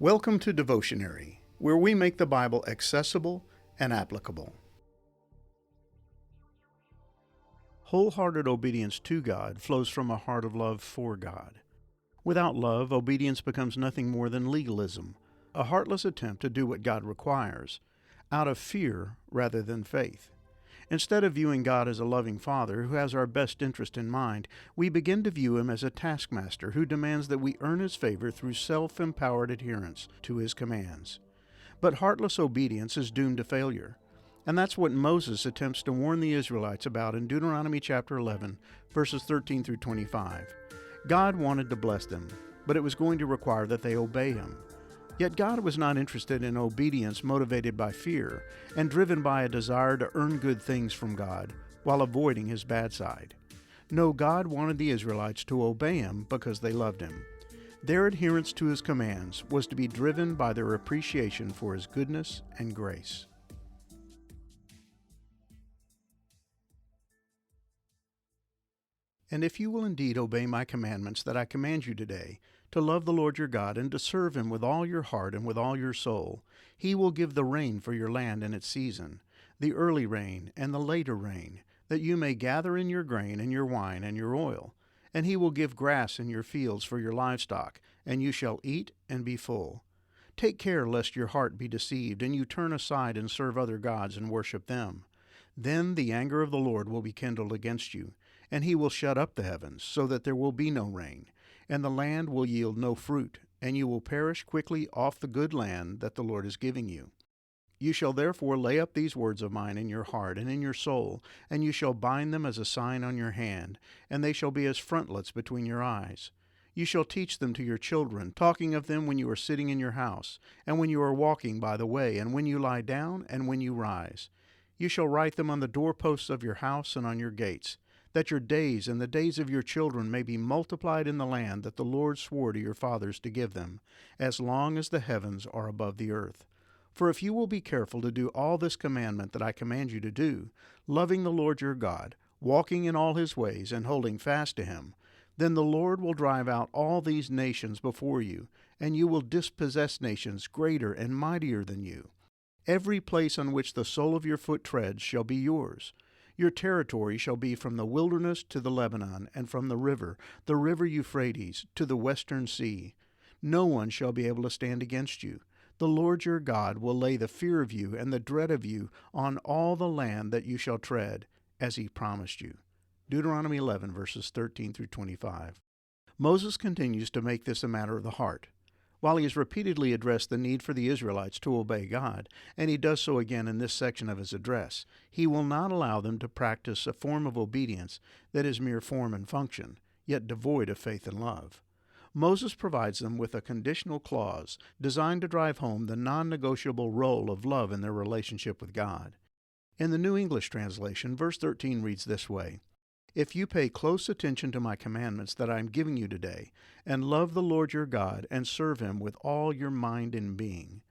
Welcome to Devotionary, where we make the Bible accessible and applicable. Wholehearted obedience to God flows from a heart of love for God. Without love, obedience becomes nothing more than legalism, a heartless attempt to do what God requires, out of fear rather than faith. Instead of viewing God as a loving Father who has our best interest in mind, we begin to view Him as a taskmaster who demands that we earn His favor through self-empowered adherence to His commands. But heartless obedience is doomed to failure. And that's what Moses attempts to warn the Israelites about in Deuteronomy chapter 11, verses 13 through 25. God wanted to bless them, but it was going to require that they obey Him. Yet God was not interested in obedience motivated by fear and driven by a desire to earn good things from God while avoiding His bad side. No, God wanted the Israelites to obey Him because they loved Him. Their adherence to His commands was to be driven by their appreciation for His goodness and grace. And if you will indeed obey my commandments that I command you today, to love the Lord your God and to serve Him with all your heart and with all your soul, He will give the rain for your land in its season, the early rain and the later rain, that you may gather in your grain and your wine and your oil. And He will give grass in your fields for your livestock, and you shall eat and be full. Take care lest your heart be deceived, and you turn aside and serve other gods and worship them. Then the anger of the Lord will be kindled against you, and He will shut up the heavens, so that there will be no rain, and the land will yield no fruit, and you will perish quickly off the good land that the Lord is giving you. You shall therefore lay up these words of mine in your heart and in your soul, and you shall bind them as a sign on your hand, and they shall be as frontlets between your eyes. You shall teach them to your children, talking of them when you are sitting in your house, and when you are walking by the way, and when you lie down, and when you rise. You shall write them on the doorposts of your house and on your gates, that your days and the days of your children may be multiplied in the land that the Lord swore to your fathers to give them, as long as the heavens are above the earth. For if you will be careful to do all this commandment that I command you to do, loving the Lord your God, walking in all His ways, and holding fast to Him, then the Lord will drive out all these nations before you, and you will dispossess nations greater and mightier than you. Every place on which the sole of your foot treads shall be yours. Your territory shall be from the wilderness to the Lebanon, and from the river Euphrates, to the western sea. No one shall be able to stand against you. The Lord your God will lay the fear of you and the dread of you on all the land that you shall tread, as He promised you. Deuteronomy 11, verses 13 through 25. Moses continues to make this a matter of the heart. While he has repeatedly addressed the need for the Israelites to obey God, and he does so again in this section of his address, he will not allow them to practice a form of obedience that is mere form and function, yet devoid of faith and love. Moses provides them with a conditional clause designed to drive home the non-negotiable role of love in their relationship with God. In the New English translation, verse 13 reads this way: If you pay close attention to my commandments that I am giving you today, and love the Lord your God, and serve Him with all your mind and being.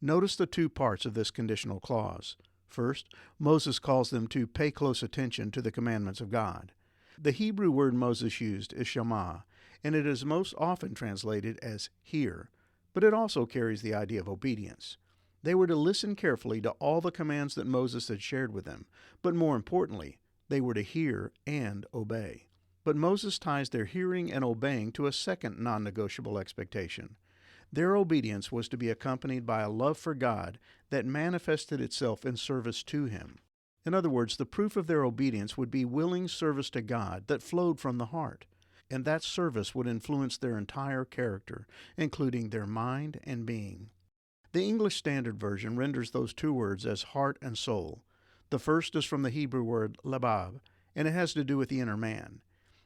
Notice the two parts of this conditional clause. First, Moses calls them to pay close attention to the commandments of God. The Hebrew word Moses used is shema, and it is most often translated as hear, but it also carries the idea of obedience. They were to listen carefully to all the commands that Moses had shared with them, but more importantly, they were to hear and obey. But Moses ties their hearing and obeying to a second non-negotiable expectation. Their obedience was to be accompanied by a love for God that manifested itself in service to Him. In other words, the proof of their obedience would be willing service to God that flowed from the heart, and that service would influence their entire character, including their mind and being. The English Standard Version renders those two words as heart and soul. The first is from the Hebrew word labab, and it has to do with the inner man.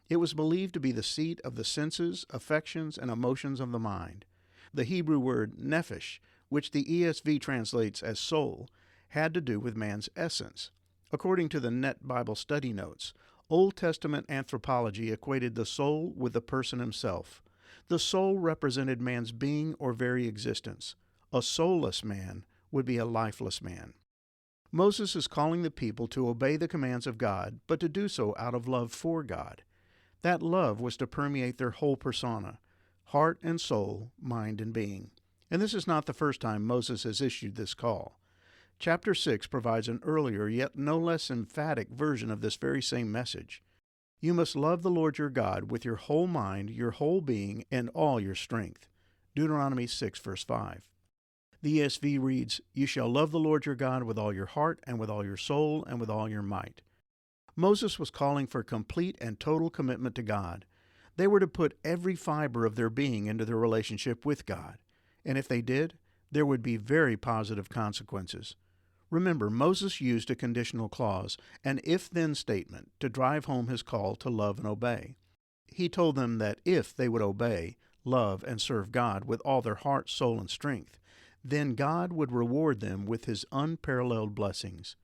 It was believed to be the seat of the senses, affections, and emotions of the mind. The Hebrew word nephesh, which the ESV translates as soul, had to do with man's essence. According to the Net Bible Study Notes, Old Testament anthropology equated the soul with the person himself. The soul represented man's being or very existence. A soulless man would be a lifeless man. Moses is calling the people to obey the commands of God, but to do so out of love for God. That love was to permeate their whole persona, heart and soul, mind and being. And this is not the first time Moses has issued this call. Chapter 6 provides an earlier, yet no less emphatic version of this very same message. You must love the Lord your God with your whole mind, your whole being, and all your strength. Deuteronomy 6, verse 5. The ESV reads, You shall love the Lord your God with all your heart, and with all your soul, and with all your might. Moses was calling for complete and total commitment to God. They were to put every fiber of their being into their relationship with God. And if they did, there would be very positive consequences. Remember, Moses used a conditional clause, an if-then statement, to drive home his call to love and obey. He told them that if they would obey, love, and serve God with all their heart, soul, and strength, then God would reward them with his unparalleled blessings.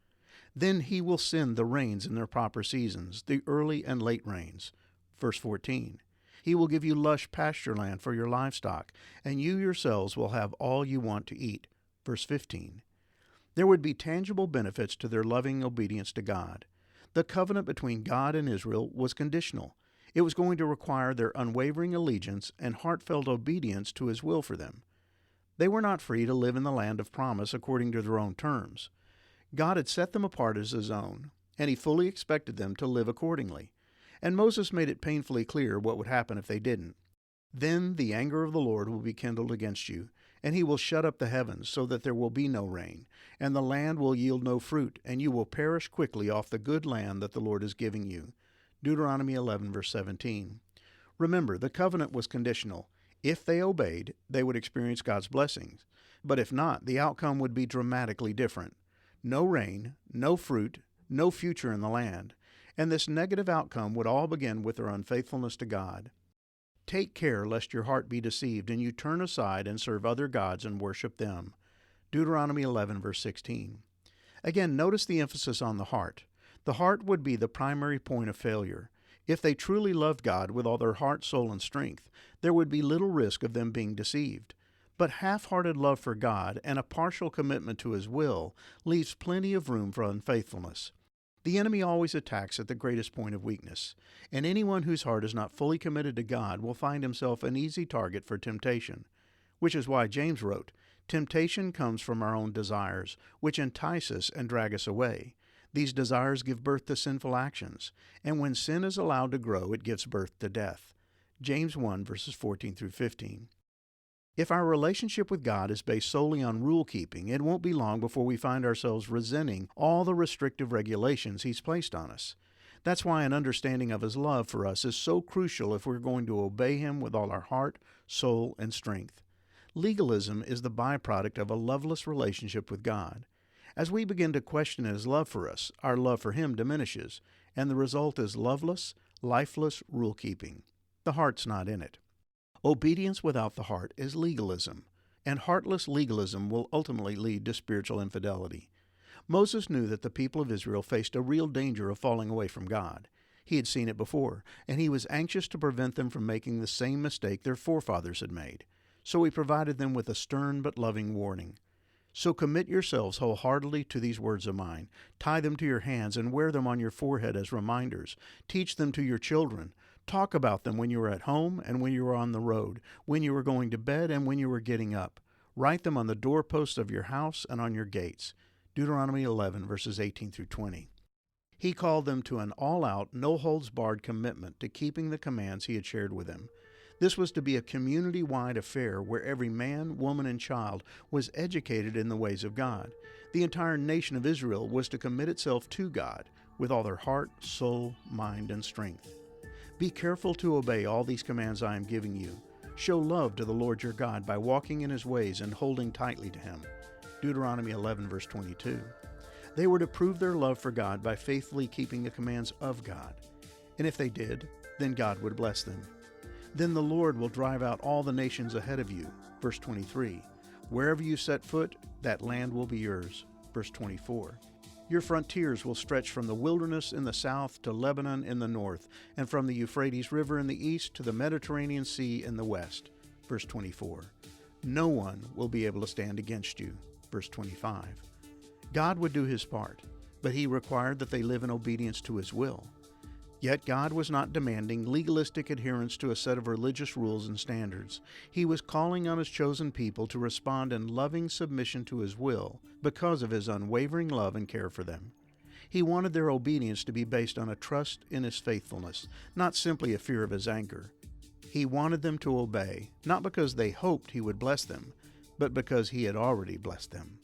Then he will send the rains in their proper seasons, the early and late rains. Verse 14. He will give you lush pasture land for your livestock, and you yourselves will have all you want to eat. Verse 15. There would be tangible benefits to their loving obedience to God. The covenant between God and Israel was conditional. It was going to require their unwavering allegiance and heartfelt obedience to his will for them. They were not free to live in the land of promise according to their own terms. God had set them apart as his own, and he fully expected them to live accordingly. And Moses made it painfully clear what would happen if they didn't. Then the anger of the Lord will be kindled against you, and he will shut up the heavens so that there will be no rain, and the land will yield no fruit, and you will perish quickly off the good land that the Lord is giving you. Deuteronomy 11, verse 17. Remember, the covenant was conditional. If they obeyed, they would experience God's blessings. But if not, the outcome would be dramatically different. No rain, no fruit, no future in the land. And this negative outcome would all begin with their unfaithfulness to God. Take care lest your heart be deceived, and you turn aside and serve other gods and worship them. Deuteronomy 11, verse 16. Again, notice the emphasis on the heart. The heart would be the primary point of failure. If they truly loved God with all their heart, soul, and strength, there would be little risk of them being deceived. But half-hearted love for God and a partial commitment to his will leaves plenty of room for unfaithfulness. The enemy always attacks at the greatest point of weakness, and anyone whose heart is not fully committed to God will find himself an easy target for temptation, which is why James wrote, Temptation comes from our own desires, which entice us and drag us away. These desires give birth to sinful actions, and when sin is allowed to grow, it gives birth to death. James 1, verses 14 through 15. If our relationship with God is based solely on rule-keeping, it won't be long before we find ourselves resenting all the restrictive regulations he's placed on us. That's why an understanding of his love for us is so crucial if we're going to obey him with all our heart, soul, and strength. Legalism is the byproduct of a loveless relationship with God. As we begin to question his love for us, our love for him diminishes, and the result is loveless, lifeless rule-keeping. The heart's not in it. Obedience without the heart is legalism, and heartless legalism will ultimately lead to spiritual infidelity. Moses knew that the people of Israel faced a real danger of falling away from God. He had seen it before, and he was anxious to prevent them from making the same mistake their forefathers had made. So he provided them with a stern but loving warning. So commit yourselves wholeheartedly to these words of mine. Tie them to your hands and wear them on your forehead as reminders. Teach them to your children. Talk about them when you are at home and when you are on the road, when you are going to bed and when you are getting up. Write them on the doorposts of your house and on your gates. Deuteronomy 11, verses 18 through 20. He called them to an all-out, no-holds-barred commitment to keeping the commands he had shared with them. This was to be a community-wide affair where every man, woman, and child was educated in the ways of God. The entire nation of Israel was to commit itself to God with all their heart, soul, mind, and strength. Be careful to obey all these commands I am giving you. Show love to the Lord your God by walking in his ways and holding tightly to him. Deuteronomy 11, verse 22. They were to prove their love for God by faithfully keeping the commands of God. And if they did, then God would bless them. Then the Lord will drive out all the nations ahead of you. Verse 23. Wherever you set foot, that land will be yours. Verse 24. Your frontiers will stretch from the wilderness in the south to Lebanon in the north, and from the Euphrates River in the east to the Mediterranean Sea in the west. Verse 24. No one will be able to stand against you. Verse 25. God would do his part, but he required that they live in obedience to his will. Yet God was not demanding legalistic adherence to a set of religious rules and standards. He was calling on His chosen people to respond in loving submission to His will because of His unwavering love and care for them. He wanted their obedience to be based on a trust in His faithfulness, not simply a fear of His anger. He wanted them to obey, not because they hoped He would bless them, but because He had already blessed them.